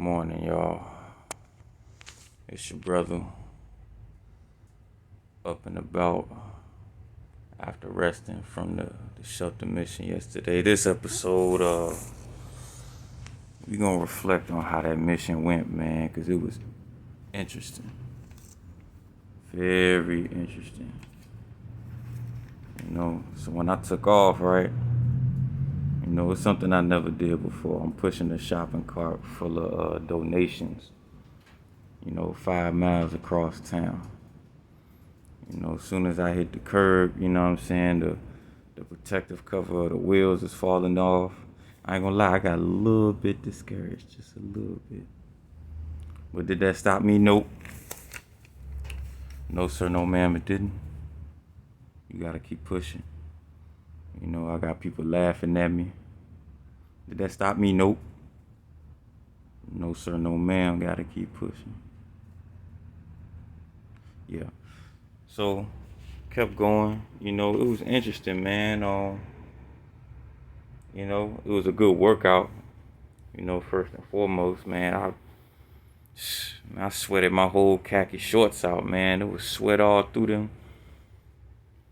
morning, y'all. It's your brother up and about after resting from the shelter mission yesterday. This episode, we gonna reflect on how that mission went, man, because it was interesting. Very interesting. So when I took off, right, it's something I never did before. I'm pushing a shopping cart full of donations, 5 miles across town. As soon as I hit the curb, the protective cover of the wheels is falling off. I ain't gonna lie, I got a little bit discouraged, just a little bit. But did that stop me? Nope. No sir, no ma'am, it didn't. You gotta keep pushing. I got people laughing at me. Did that stop me? Nope. No sir, no ma'am, gotta keep pushing. Yeah. So, kept going. It was interesting, man. It was a good workout. First and foremost, man, I sweated my whole khaki shorts out, man. It was sweat all through them.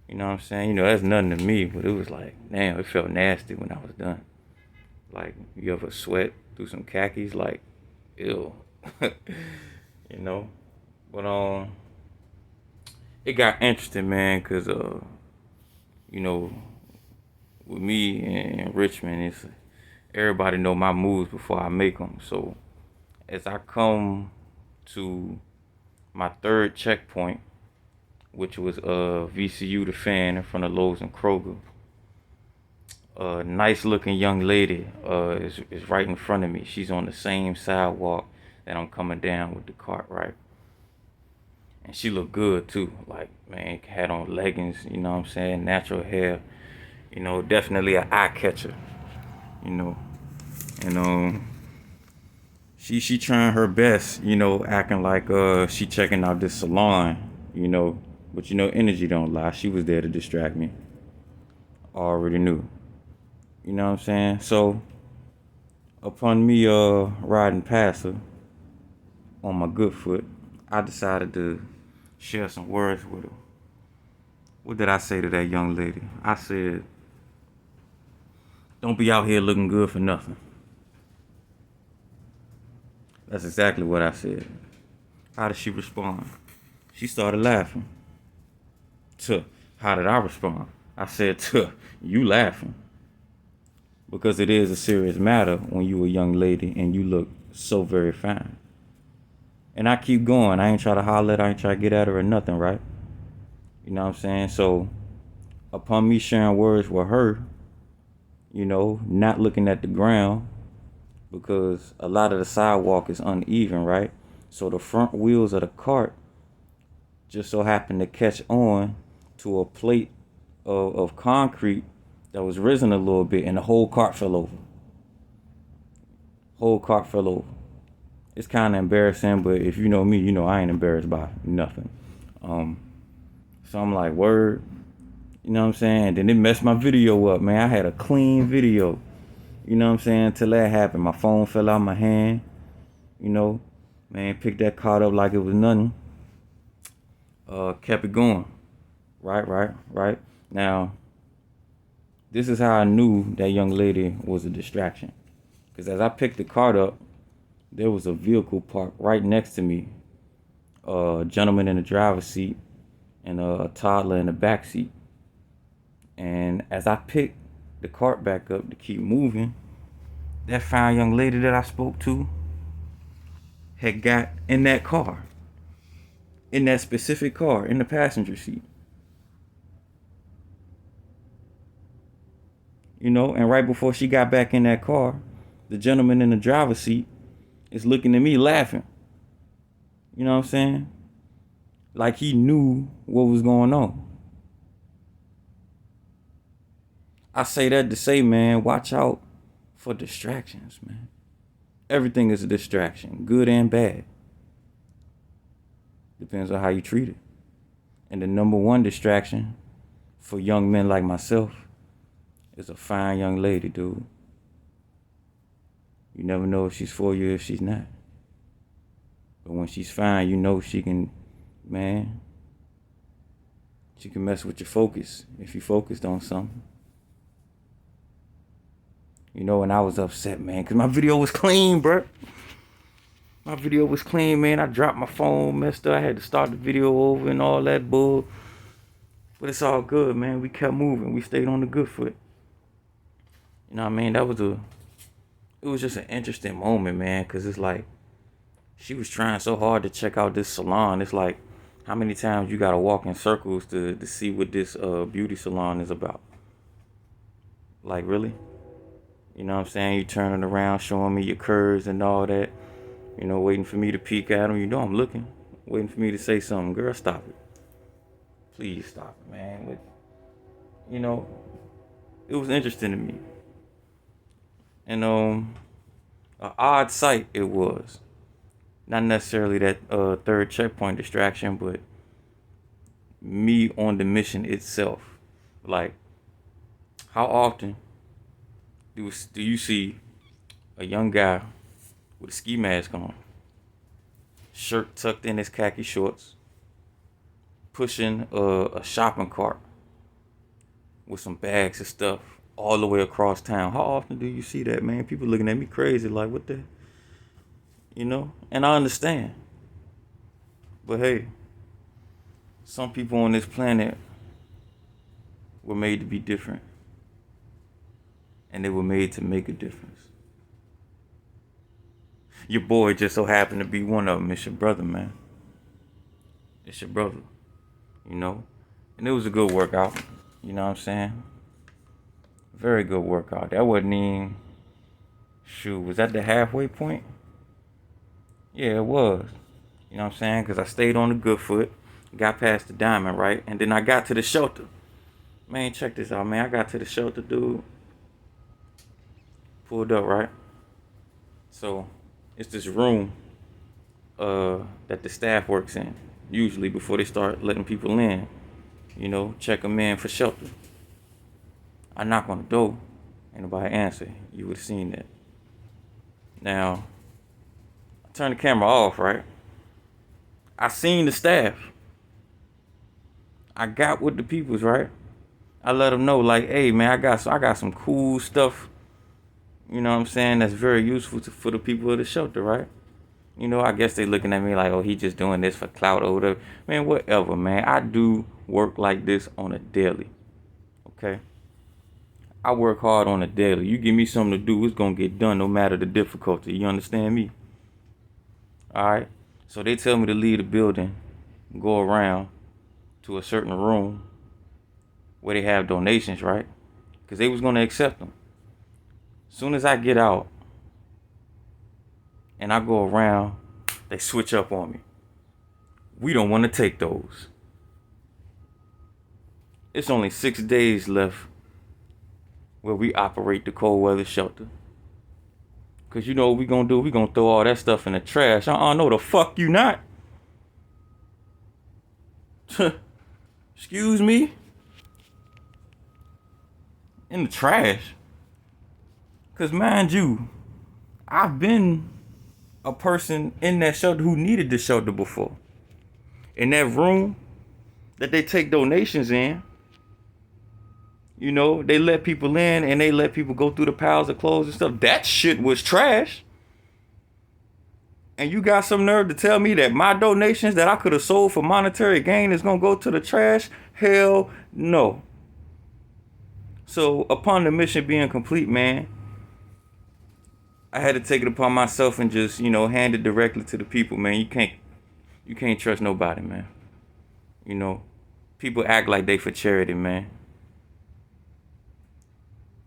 You know what I'm saying? That's nothing to me, but it was like, damn, it felt nasty when I was done. Like, you ever sweat through some khakis? Like, ew. you know? But, it got interesting, man, because, with me in Richmond, it's everybody know my moves before I make them. So, as I come to my third checkpoint, which was VCU the Fan in front of Lowe's and Kroger, a nice looking young lady is right in front of me. She's on the same sidewalk that I'm coming down with the cart, right? And she looked good too. Like, man, had on leggings, natural hair, definitely an eye catcher, you know. And she trying her best, acting like she checking out this salon, but energy don't lie. She was there to distract me. Already knew. You know what I'm saying? So upon me riding past her on my good foot, I decided to share some words with her. What did I say to that young lady? I said, don't be out here looking good for nothing. That's exactly what I said. How did she respond? She started laughing. How did I respond? I said, you laughing. Because it is a serious matter when you a young lady and you look so very fine. And I keep going. I ain't try to holler at her. I ain't try to get at her or nothing, right? You know what I'm saying? So, upon me sharing words with her, not looking at the ground, because a lot of the sidewalk is uneven, right? So the front wheels of the cart just so happened to catch on to a plate of concrete that was risen a little bit, and the whole cart fell over. It's kind of embarrassing, but if you know me, I ain't embarrassed by nothing. So I'm like, word, you know what I'm saying? Then it messed my video up, man. I had a clean video, till that happened. My phone fell out of my hand, man, picked that cart up like it was nothing. Kept it going. Right. Now, this is how I knew that young lady was a distraction. Because as I picked the cart up, there was a vehicle parked right next to me. A gentleman in the driver's seat and a toddler in the back seat. And as I picked the cart back up to keep moving, that fine young lady that I spoke to had got in that car. In that specific car, in the passenger seat. And right before she got back in that car, the gentleman in the driver's seat is looking at me laughing. You know what I'm saying? Like he knew what was going on. I say that to say, man, watch out for distractions, man. Everything is a distraction, good and bad. Depends on how you treat it. And the number one distraction for young men like myself is a fine young lady, dude. You never know if she's for you or if she's not. But when she's fine, you know she can, man, she can mess with your focus if you focused on something. You know, and I was upset, man, because my video was clean, bro. My video was clean, man. I dropped my phone, messed up. I had to start the video over and all that bull. But it's all good, man. We kept moving. We stayed on the good foot. You know what I mean? It was just an interesting moment, man, because it's like, she was trying so hard to check out this salon. It's like, how many times you gotta walk in circles to see what this beauty salon is about? Like, really? You know what I'm saying? You turning around, showing me your curves and all that. You know, waiting for me to peek at them. You know I'm looking. Waiting for me to say something. Girl, stop it. Please stop it, man. You know, it was interesting to me. And an odd sight it was. Not necessarily that third checkpoint distraction, but me on the mission itself. Like, how often do you see a young guy with a ski mask on, shirt tucked in his khaki shorts, pushing a shopping cart with some bags of stuff all the way across town? How often do you see that, man? People looking at me crazy, like, what the, you know? And I understand. But hey, some people on this planet were made to be different. And they were made to make a difference. Your boy just so happened to be one of them. It's your brother, man. It's your brother, you know? And it was a good workout, you know what I'm saying? Very good workout. That wasn't even, shoot, was that the halfway point? Yeah, it was. You know what I'm saying? Because I stayed on the good foot, got past the diamond, right? And then I got to the shelter. Man, check this out, man. I got to the shelter, dude. Pulled up, right? So, it's this room that the staff works in, usually before they start letting people in. You know, check them in for shelter. I knock on the door. Ain't nobody answer. You would have seen that. Now, I turn the camera off, right? I seen the staff. I got with the peoples, right? I let them know, like, hey, man, I got some cool stuff. You know what I'm saying? That's very useful for the people of the shelter, right? You know, I guess they looking at me like, oh, he just doing this for clout or whatever. Man, whatever, man. I do work like this on a daily. Okay? I work hard on a daily. You give me something to do, it's going to get done no matter the difficulty. You understand me? All right? So they tell me to leave the building, go around to a certain room where they have donations, right? Because they was going to accept them. Soon as I get out and I go around, they switch up on me. We don't want to take those. It's only 6 days left where we operate the cold weather shelter. Because you know what we going to do? We going to throw all that stuff in the trash. No, the fuck you not. Excuse me? In the trash. Because mind you, I've been a person in that shelter who needed the shelter before. In that room that they take donations in, you know, they let people in and they let people go through the piles of clothes and stuff. That shit was trash. And you got some nerve to tell me that my donations that I could have sold for monetary gain is going to go to the trash? Hell no. So upon the mission being complete, man, I had to take it upon myself and just, you know, hand it directly to the people, man. You can't trust nobody, man. You know, people act like they for charity, man.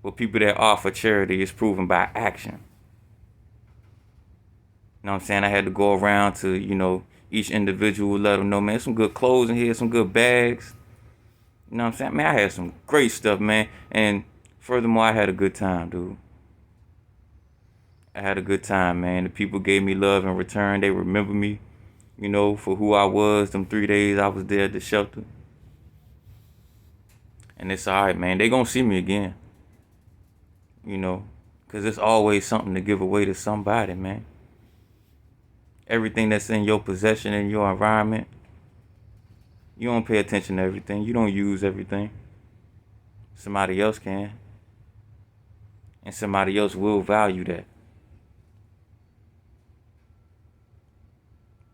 But people that are for charity is proven by action. You know what I'm saying? I had to go around to, you know, each individual, let them know, man, some good clothes in here, some good bags. You know what I'm saying? Man, I had some great stuff, man. And furthermore, I had a good time, dude. I had a good time, man. The people gave me love in return. They remember me, you know, for who I was them 3 days I was there at the shelter. And it's all right, man. They gonna see me again. You know, because it's always something to give away to somebody, man. everything that's in your possession in your environment. You don't pay attention to everything. You don't use everything. Somebody else can. And somebody else will value that.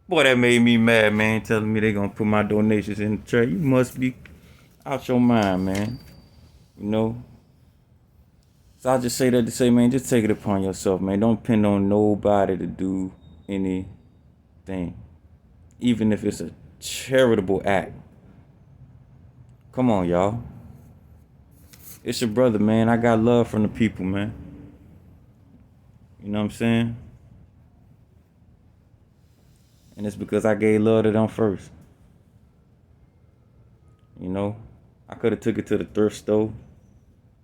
Boy, that made me mad, man, telling me they gonna put my donations in the tray. You must be out your mind, man. You know? So I just say that to say, man, just take it upon yourself, man. Don't depend on nobody to do anything. Even if it's a charitable act. Come on, y'all. It's your brother, man. I got love from the people, man. You know what I'm saying? And it's because I gave love to them first. You know? I could have took it to the thrift store.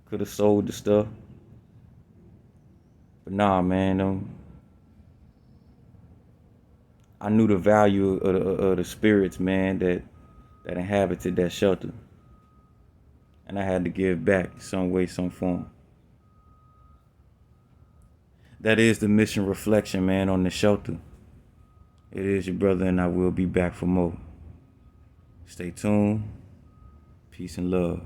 Could have sold the stuff. But nah, man. I knew the value of the spirits, man, that inhabited that shelter. And I had to give back some way, some form. That is the mission reflection, man, on the shelter. It is your brother, and I will be back for more. Stay tuned. Peace and love.